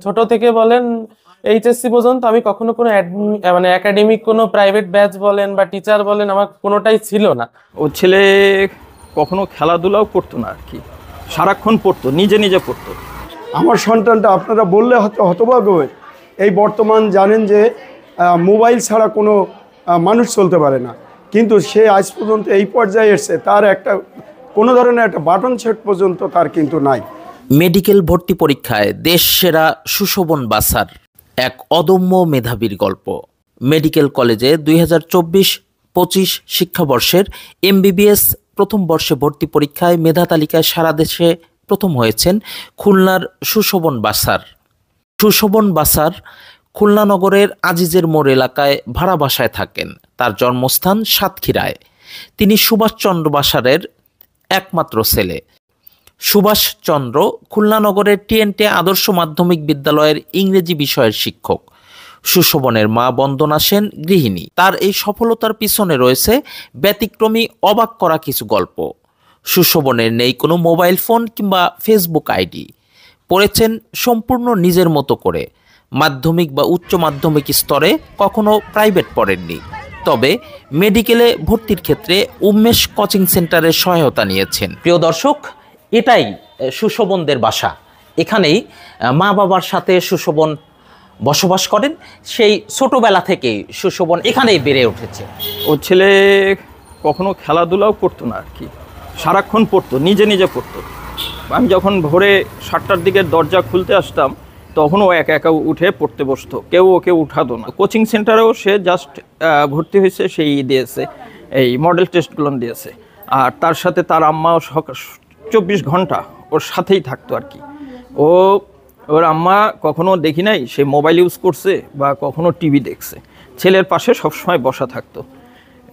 ছোট থেকে বলেন এইচএসসি পর্যন্ত আমি কখনো কোনো মানে একাডেমিক কোনো প্রাইভেট ব্যাচ বলেন বা টিচার বলেন আমার কোনোটাই ছিল না। ও ছেলে কখনো খেলাধুলাও করতো না আর কি, সারাক্ষণ পড়তো, নিজে নিজে পড়তো। আমার সন্তানটা আপনারা বললে হয়তো হতভাগ্য হয়, এই বর্তমান জানেন যে মোবাইল ছাড়া কোনো মানুষ চলতে পারে না, কিন্তু সে আজ পর্যন্ত এই পর্যায়ে এসছে, তার একটা কোনো ধরনের একটা বাটন সেট পর্যন্ত তার কিন্তু নাই। মেডিকেল ভর্তি পরীক্ষায় দেশ সেরা সুশোভন বাসার এক অদম্য মেধাবীর গল্প। মেডিকেল কলেজে 2024-25 শিক্ষাবর্ষের এমবিবিএস প্রথম বর্ষে ভর্তি পরীক্ষায় মেধা তালিকায় সারা দেশে প্রথম হয়েছেন খুলনার সুশোভন বাসার। সুশোভন বাসার খুলনা নগরের আজিজের মোড় এলাকায় ভাড়া বাসায় থাকেন। তার জন্মস্থান সাতক্ষীরায়। তিনি সুভাষচন্দ্র বাসারের একমাত্র ছেলে। সুভাষচন্দ্র খুলনা নগরের টিএনটি আদর্শ মাধ্যমিক বিদ্যালয়ের ইংরেজি বিষয়ের শিক্ষক। সুশোভনের মা বন্দনা সেন গৃহিণী। তার এই সফলতার পিছনে রয়েছে ব্যতিক্রমী অবাক করা কিছু গল্প। সুশোভনের নেই কোনো মোবাইল ফোন কিংবা ফেসবুক আইডি। পড়েছেন সম্পূর্ণ নিজের মতো করে। মাধ্যমিক বা উচ্চ মাধ্যমিক স্তরে কখনো প্রাইভেট পড়েননি, তবে মেডিকেলে ভর্তির ক্ষেত্রে উন্মেষ কোচিং সেন্টারের সহায়তা নিয়েছেন। প্রিয় দর্শক, এটাই সুশোভনদের বাসা। এখানেই মা বাবার সাথে সুশোভন বসবাস করেন। সেই ছোটবেলা থেকেই সুশোভন এখানেই বেড়ে উঠেছে। ও ছেলে কখনো খেলাধুলাও করতো না আর কি, সারাক্ষণ পড়তো, নিজে নিজে পড়তো। আমি যখন ভোরে 7টার দিকে দরজা খুলতে আসতাম তখন ও একা একা উঠে পড়তে বসতো, কেউ ওকে উঠাতো না। কোচিং সেন্টারেও সে জাস্ট ভর্তি হয়েছে, সেই দিয়েছে, এই মডেল টেস্টগুলো দিয়েছে। আর তার সাথে তার আম্মাও 24 ঘন্টা ওর সাথেই থাকতো আর কি। ওর আম্মা কখনো দেখি নাই সে মোবাইল ইউজ করছে বা কখনো টিভি দেখছে। ছেলের পাশে সবসময় বসা থাকতো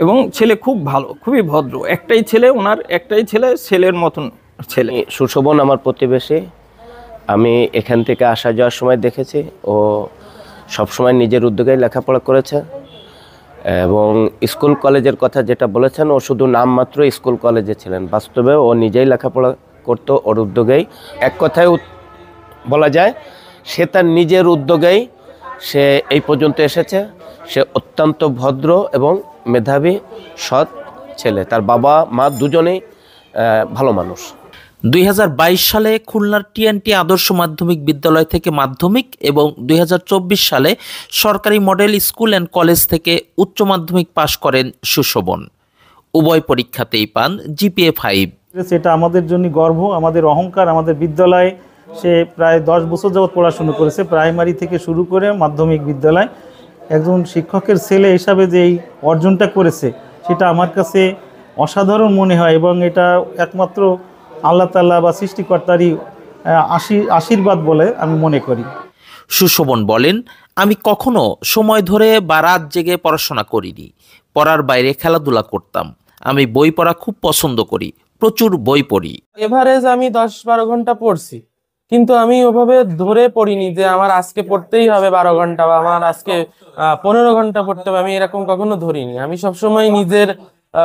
এবং ছেলে খুব ভালো, খুবই ভদ্র। একটাই ছেলে, ওনার একটাই ছেলে, ছেলের মতন ছেলে। সুশোভন আমার প্রতিবেশী। আমি এখান থেকে আসা যাওয়ার সময় দেখেছি ও সবসময় নিজের উদ্যোগেই লেখাপড়া করেছে এবং স্কুল কলেজের কথা যেটা বলেছেন, ও শুধু নামমাত্র স্কুল কলেজে ছিলেন, বাস্তবে ও নিজেই লেখাপড়া করতো ওর উদ্যোগেই। এক কথায় বলা যায় সে তার নিজের উদ্যোগেই সে এই পর্যন্ত এসেছে। সে অত্যন্ত ভদ্র এবং মেধাবী, সৎ ছেলে। তার বাবা মা দুজনেই ভালো মানুষ। 2022 সালে খুলনার টিএনটি আদর্শ মাধ্যমিক বিদ্যালয় থেকে মাধ্যমিক এবং 2024 সালে সরকারি মডেল স্কুল অ্যান্ড কলেজ থেকে উচ্চ মাধ্যমিক পাশ করেন সুশোভন। উভয় পরীক্ষাতেই পান জিপিএ 5। সেটা আমাদের জন্য গর্ব, আমাদের অহংকার। আমাদের বিদ্যালয়ে সে প্রায় 10 বছর যাবৎ পড়াশুনো করেছে, প্রাইমারি থেকে শুরু করে মাধ্যমিক বিদ্যালয়। একজন শিক্ষকের ছেলে হিসাবে যে এই অর্জনটা করেছে সেটা আমার কাছে অসাধারণ মনে হয় এবং এটা একমাত্র আল্লাহ তাআলা বা সৃষ্টিকর্তারই আশীর্বাদ বলে আমি মনে করি। সুশোভন বলেন, আমি কখনো সময় ধরে বা রাত জেগে পড়াশোনা করিনি। পড়ার বাইরে খেলাধুলা করতাম। আমি বই পড়া খুব পছন্দ করি, প্রচুর বই পড়ি। এভারেজ আমি 10-12 ঘন্টা পড়ছি, কিন্তু আমি ওভাবে ধরে পড়িনি যে আমার আজকে পড়তেই হবে 12 ঘন্টা বা আমার আজকে 15 ঘন্টা পড়তে হবে। আমি এরকম কখনো ধরিনি। আমি সবসময় নিজের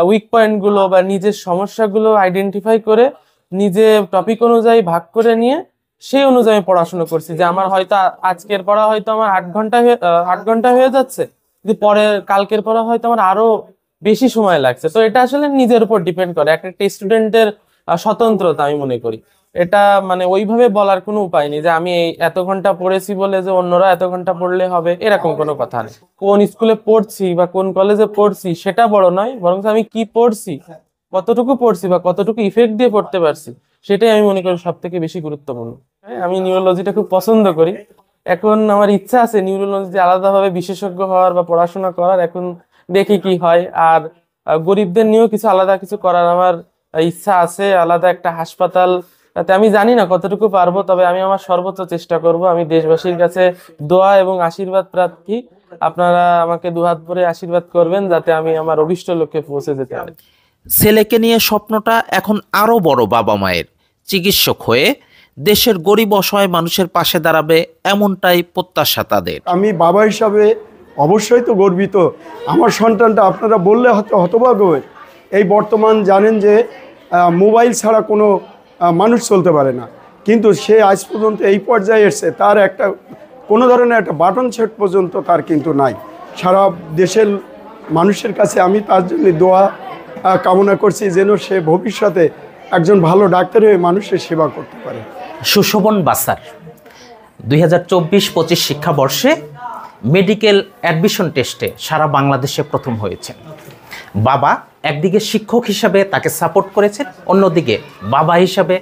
উইক পয়েন্ট গুলো বা নিজের সমস্যাগুলো আইডেন্টিফাই করে নিজে টপিক অনুযায়ী ভাগ করে নিয়ে সেই অনুযায়ী পড়াশোনা করছি। যে আমার হয়তো আজকের পড়া হয়তো আমার 8 ঘন্টা হয়ে যাচ্ছে, কিন্তু পরে কালকের পড়া হয়তো আমার আরো বেশি সময় লাগছে। তো এটা আসলে নিজের উপর ডিপেন্ড করে। একটা স্টুডেন্টের স্বতন্ত্রতা আমি মনে করি। এটা মানে ওইভাবে বলার কোনো উপায় নেই যে আমি এত ঘন্টা পড়েছি বলে যে অন্যরা এত ঘন্টা পড়লে হবে, এরকম কোনো কথা নেই। কোন স্কুলে পড়ছি বা কোন কলেজে পড়ছি সেটা বড় নয়, বরং আমি কি পড়ছি, কতটুকু পড়ছি বা কতটুকু ইফেক্ট দিয়ে পড়তে পারছি, সেটাই আমি মনে করি সব থেকে বেশি গুরুত্বপূর্ণ। আমি নিউরোলজিটা খুব পছন্দ করি। এখন আমার ইচ্ছা আছে নিউরোলজিতে আলাদাভাবে বিশেষজ্ঞ হওয়ার বা পড়াশোনা করার। এখন দেখি কি হয়। আর গরিবদের নিয়েও কিছু আলাদা কিছু করার আমার ইচ্ছা আছে, আলাদা একটা হাসপাতাল। তাতে আমি জানি না কতটুকু পারবো, তবে আমি আমার সর্বোচ্চ চেষ্টা করব। আমি দেশবাসীর কাছে দোয়া এবং আশীর্বাদ প্রার্থী। আপনারা আমাকে দুহাত ভরে আশীর্বাদ করবেন যাতে আমি আমার অভিষ্ট লক্ষ্যে পৌঁছে যেতে পারি। ছেলেকে নিয়ে স্বপ্নটা এখন আরো বড়। বাবা মায়ের চিকিৎসক হয়ে দেশের গরিব অসহায় মানুষের পাশে দাঁড়াবে, এমনটাই প্রত্যাশা তাদের। আমি বাবা হিসাবে অবশ্যই তো গর্বিত। আমার সন্তানটা আপনারা বললে হয়তো হতভাগ্য হয়, এই বর্তমান জানেন যে মোবাইল ছাড়া কোনো মানুষ চলতে পারে না, কিন্তু সে আজ পর্যন্ত এই পর্যায়ে এসছে, তার একটা কোনো ধরনের একটা বাটন সেট পর্যন্ত তার কিন্তু নাই। সারা দেশের মানুষের কাছে আমি তার জন্য দোয়া কামনা করছি যেন সে ভবিষ্যতে একজন ভালো ডাক্তার হয়ে মানুষের সেবা করতে পারে। সুশোভন বাসার 2024-25 শিক্ষাবর্ষে মেডিকেল অ্যাডমিশন টেস্টে সারা বাংলাদেশে প্রথম হয়েছেন। বাবা একদিকে শিক্ষক হিসাবে তাকে সাপোর্ট করেছেন, অন্যদিকে বাবা হিসাবে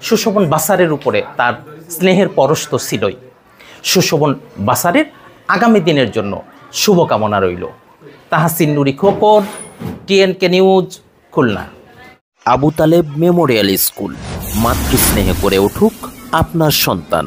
সুশোভন বাসারের উপরে তার স্নেহের পরশ তো ছিলই। সুশোভন বাসারের আগামী দিনের জন্য শুভকামনা রইল। Tahsin Nuri Khokon, TNK news, Khulna. Abu Taleb memorial school, মাতৃস্নেহে করে উঠুক আপনার সন্তান।